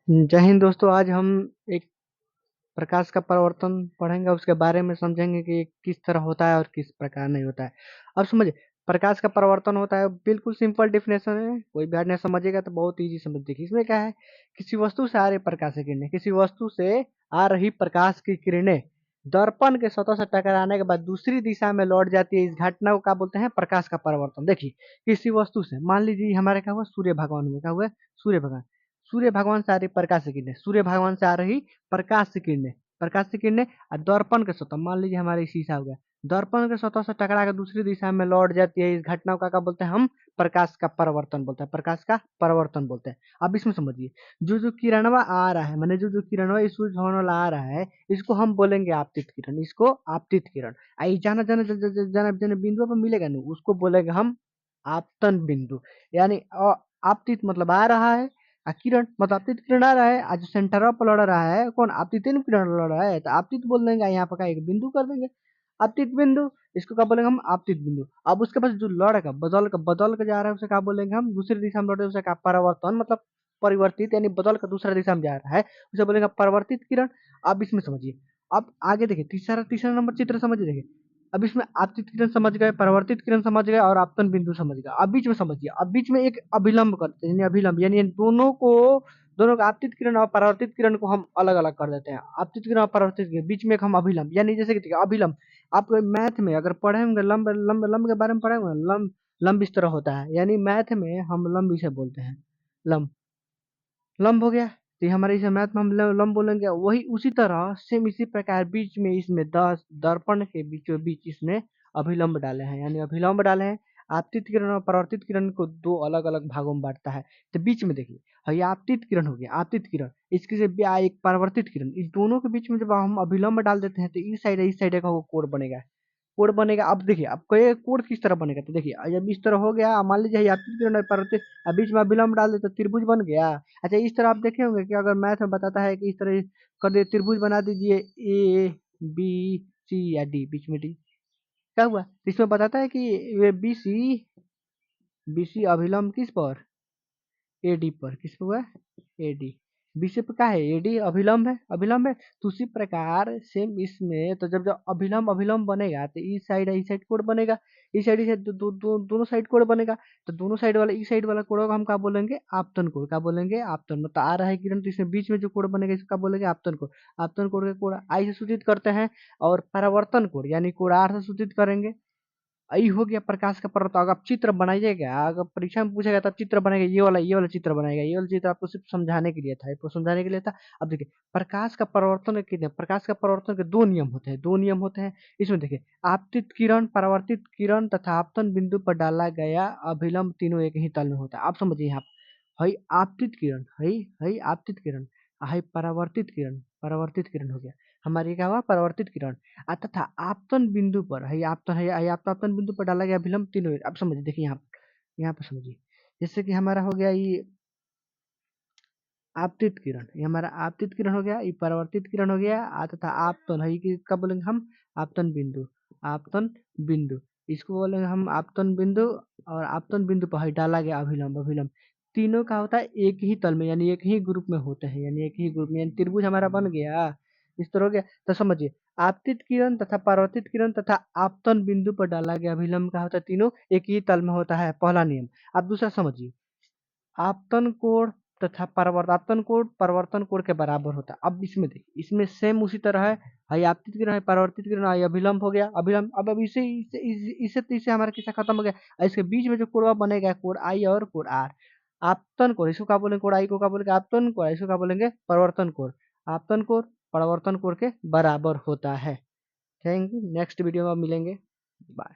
जय हिंद दोस्तों। आज हम एक प्रकाश का परावर्तन पढ़ेंगे, उसके बारे में समझेंगे कि ये किस तरह होता है और किस प्रकार नहीं होता है। अब समझिए, प्रकाश का परावर्तन होता है, बिल्कुल सिंपल डेफिनेशन है। कोई भी नहीं समझेगा तो बहुत इजी समझ देखिए। इसमें क्या है, किसी वस्तु से आ रही प्रकाश की किरणें, किसी वस्तु से आ रही प्रकाश की किरणें दर्पण के सतह से टकराने के बाद दूसरी दिशा में लौट जाती है। इस घटना को क्या बोलते हैं? प्रकाश का परावर्तन। देखिए, किसी वस्तु से, मान लीजिए हमारे क्या हुआ, सूर्य भगवान में क्या हुआ, सूर्य भगवान, सूर्य भगवान से आ रही प्रकाश की किरणें, सूर्य भगवान से आ रही प्रकाश की किरणें, प्रकाश की किरणें दर्पण के सतह, मान लीजिए हमारे शीशा हो गया, दर्पण के सतह से टकरा कर दूसरी दिशा में लौट जाती है। इस घटना को क्या बोलते हैं? हम प्रकाश का परावर्तन बोलते हैं, प्रकाश का परावर्तन बोलते हैं। अब इसमें समझिए, जो जो किरणवा आ रहा है, माने जो जो किरणवा इस सूर्य भवन वाला आ रहा है, इसको हम बोलेंगे आपतित किरण, इसको आपतित किरण। आई जाना जाना जाना जाना बिंदु पर मिलेगा ना, उसको बोलेंगे हम आपतन बिंदु। यानी आपतित मतलब आ रहा है, किरण मतलब आपतित किरण आ रहा है, आज सेंटर पर लड़ रहा है कौन? आपतित किरण लड़ रहा है, तो आपतित बोल देंगे। यहाँ पर का एक बिंदु कर देंगे आपतित बिंदु, इसको क्या बोलेंगे हम? आपतित बिंदु। अब उसके पास जो लड़ का बदल के जा रहा है, उसे क्या बोलेंगे हम? दूसरी दिशा में लड़ रहा है, उसे क्या? परावर्तन मतलब परिवर्तित, यानी बदल कर दूसरा दिशा में जा रहा है, उसे बोलेंगे परावर्तित किरण। अब इसमें समझिए, अब आगे देखिए, तीसरा तीसरा नंबर चित्र समझिए। देखिए, अब इसमें आपतित किरण समझ गए, परावर्तित किरण समझ गए और आपतन बिंदु समझ गए। अब बीच में समझिए, अब बीच में एक अभिलंब करते हैं, यानी अभिलंब, यानी दोनों को आपतित किरण और परावर्तित किरण को हम अलग अलग कर देते हैं। आपतित किरण और परावर्तित किरण बीच में एक हम अभिलंब, यानी जैसे कि देखिए, अभिलंब आप मैथ में अगर पढ़े होंगे, लंब लंब लंब के बारे में पढ़े होंगे, लंब लंब इस तरह होता है, यानी मैथ में हम लंब इसे बोलते हैं, लंब। लंब हो गया, तो ये हमारे इसे मैथ में हम लंब बोलेंगे। वही उसी तरह सेम इसी प्रकार बीच में इसमें 10 दर्पण के बीचों बीच इसने अभिलंब डाले हैं, यानी अभिलंब डाले हैं। आपतित किरण और परावर्तित किरण को दो अलग अलग भागों में बांटता है। तो बीच में देखिए, ये आपतित किरण हो गया, आपतित किरण, इसके से एक परावर्तित किरण, इस दोनों के बीच में जब हम अभिलंब डाल देते हैं तो इस साइड का वो कोण बनेगा, कोण बनेगा। अब देखिए, अब कोई कोण किस तरह बनेगा, तो देखिए जब इस तरह हो गया, मान लीजिए ये आपतित किरण और परावर्तित, अब बीच में अभिलंब डाल दे तो त्रिभुज बन गया। अच्छा, इस तरह आप देखे होंगे कि अगर मैथ में बताता है कि इस तरह कर दे, त्रिभुज बना दीजिए, ए बी सी या डी, बीच में डी, क्या हुआ? तो इसमें बताता है कि ये बी सी अभिलंब किस पर? एडी पर। किस पे हुआ? एडी। बीच पे क्या है? एडी अभिलंब है, अभिलंब है। तो उसी प्रकार सेम इसमें, तो जब जब अभिलंब अभिलंब बनेगा तो इस साइड कोण बनेगा, इस साइड इस दोनों साइड कोण बनेगा। तो दोनों साइड वाला, इस साइड वाला कोण को हम क्या बोलेंगे? आपतन कोण। क्या बोलेंगे? आपतन। मतलब आ रहा है किरण, तो इसमें बीच में जो कोण बनेगा इसको क्या बोलेंगे? आपतन कोण। आपतन कोण के कोण आई से सूचित करते हैं, और परावर्तन कोण यानी कोण आर से सूचित करेंगे। यही हो गया प्रकाश का पर्वत। अगर आप चित्र बनाइएगा, अगर परीक्षा में पूछेगा तब चित्र बनाएगा, ये वाला चित्र बनाएगा, ये वाला चित्र आपको सिर्फ समझाने के लिए था, आपको समझाने के लिए था। अब देखिए, प्रकाश का परावर्तन कितने, प्रकाश का परावर्तन के दो नियम होते हैं, दो नियम होते हैं। इसमें देखिए, आपतित किरण, परावर्तित किरण तथा आपतन बिंदु पर डाला गया अभिलंब तीनों एक ही तल में होता है। आप समझिए, यहाँ हई आपतित किरण, हई आपतित किरण, हई परावर्तित किरण, परावर्तित किरण हो गया, हमारी क्या हुआ? परावर्तित किरण। तथा आपतन बिंदु पर, हई आपतन है, हई आपतन बिंदु पर डाला गया अभिलंब तीनों। अब समझिए, देखिए यहाँ पर समझिए, जैसे कि हमारा हो गया ये आपतित किरण, ये हमारा आपतित किरण हो गया, ये परावर्तित किरण हो गया, तथा आपतन है, कि कब बोलेंगे हम? आपतन बिंदु, आपतन बिंदु, इसको बोलेंगे हम आपतन बिंदु। और आपतन बिंदु पर है डाला गया अभिलंब, अभिलंब तीनों का होता है एक ही तल में, यानी एक ही ग्रुप में होते हैं, यानी एक ही ग्रुप में, यानी त्रिभुज हमारा बन गया। इस तरह हो गया। तो समझिए, आपतित किरण तथा परावर्तित किरण तथा आपतन बिंदु पर डाला गया अभिलंब का होता है, तीनों एक ही तल में होता है, पहला नियम। अब दूसरा समझिए, आपतन कोण तथा आपतन कोण परिवर्तन कोण के बराबर होता है। अब इसमें देखिए, इसमें सेम उसी तरह है, हाई आपतित किरण है, परावर्तित किरण है, अभिलंब हो गया, अभिलंब। अब इसे इसे इसे हमारा किस्सा खत्म हो गया। इसके बीच में जो कोण बनेगा, कोण आई और कोण आर, आपतन कोण, इसको क्या बोलेंगे? कोण आई को क्या बोलेंगे? आपतन कोण। इसको क्या बोलेंगे? परिवर्तन कोण। आपतन कोण परिवर्तन कोण के बराबर होता है। Thank you. नेक्स्ट वीडियो में मिलेंगे। बाय।